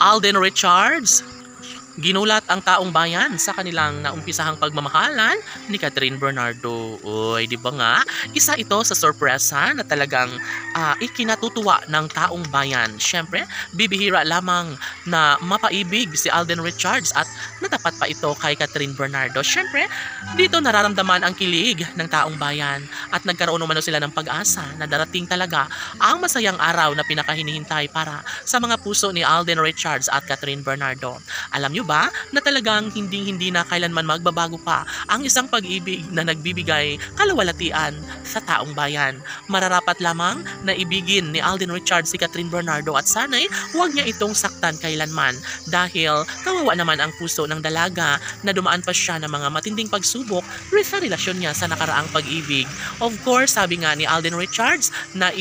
Alden Richards. Ginulat ang taong bayan sa kanilang naumpisahang pagmamahalan ni Catherine Bernardo. Uy, di ba nga? Isa ito sa sorpresa na talagang ikinatutuwa ng taong bayan. Siyempre, bibihira lamang na mapaibig si Alden Richards at natapat pa ito kay Catherine Bernardo. Siyempre, dito nararamdaman ang kilig ng taong bayan at nagkaroon umano sila ng pag-asa na darating talaga ang masayang araw na pinakahinihintay para sa mga puso ni Alden Richards at Catherine Bernardo. Alam nyo ba na talagang hindi na kailanman magbabago pa ang isang pag-ibig na nagbibigay kalawalatian sa taong bayan. Mararapat lamang na ibigin ni Alden Richards si Catherine Bernardo at sana'y huwag niya itong saktan kailanman dahil kawawa naman ang puso ng dalaga na dumaan pa siya ng mga matinding pagsubok sa relasyon niya sa nakaraang pag-ibig. Of course, sabi nga ni Alden Richards na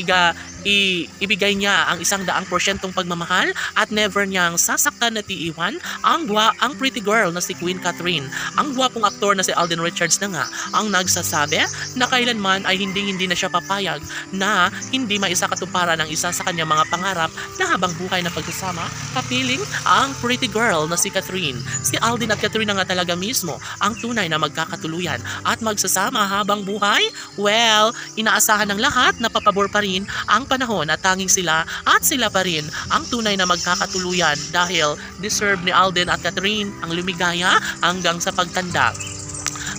ibigay niya ang 100% pagmamahal at never niyang sasaktan na tiiwan ang pretty girl na si Queen Catherine. Ang gwapong aktor na si Alden Richards na nga ang nagsasabi na kailanman ay hindi na siya papayag na hindi maisakatuparan ang isa sa kanyang mga pangarap na habang buhay na pagsasama kapiling ang pretty girl na si Catherine. Si Alden at Catherine na nga talaga mismo ang tunay na magkakatuluyan at magsasama habang buhay. Well, inaasahan ng lahat na papabor pa rin ang panahon at tanging sila at sila pa rin ang tunay na magkakatuluyan dahil deserve ni Alden at Catherine ang lumigaya hanggang sa pagtanda.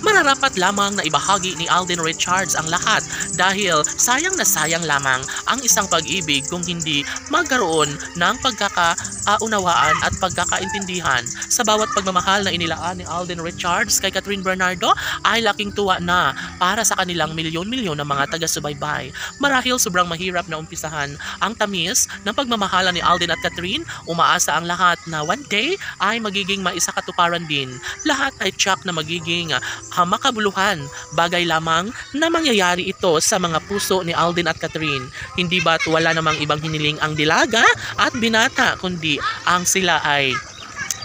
Mararapat lamang na ibahagi ni Alden Richards ang lahat dahil sayang na sayang lamang ang isang pag-ibig kung hindi magkaroon ng pagkakaunawaan at pagkakaintindihan. Sa bawat pagmamahal na inilaan ni Alden Richards kay Catherine Bernardo ay laking tuwa na para sa kanilang milyon-milyon na mga taga-subaybay. Marahil sobrang mahirap na umpisahan ang tamis ng pagmamahalan ni Alden at Catherine, umaasa ang lahat na one day ay magiging maisakatuparan din. Lahat ay tiyak na magiging makabuluhan. Bagay lamang na mangyayari ito sa mga puso ni Alden at Catherine. Hindi ba't wala namang ibang hiniling ang dilaga at binata kundi ang sila ay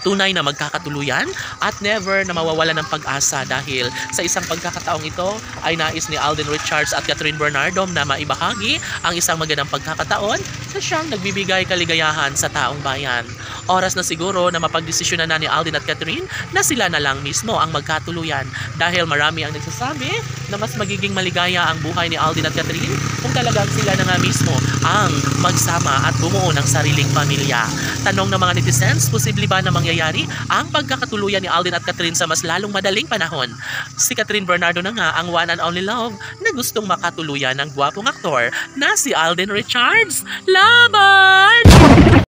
tunay na magkakatuluyan at never na mawawala ng pag-asa dahil sa isang pagkakataong ito ay nais ni Alden Richards at Catherine Bernardo na maibahagi ang isang magandang pagkakataon sa siyang nagbibigay kaligayahan sa taong bayan. Oras na siguro na mapagdesisyonan na ni Alden at Catherine na sila na lang mismo ang magkatuluyan dahil marami ang nagsasabi na mas magiging maligaya ang buhay ni Alden at Catherine kung talagang sila na nga mismo ang magsama at bumuo ng sariling pamilya. Tanong ng mga netizens, posible ba na mangyayari ang pagkakatuluyan ni Alden at Catherine sa mas lalong madaling panahon? Si Catherine Bernardo na nga ang one and only love na gustong makatuluyan ng gwapong aktor na si Alden Richards. Laban!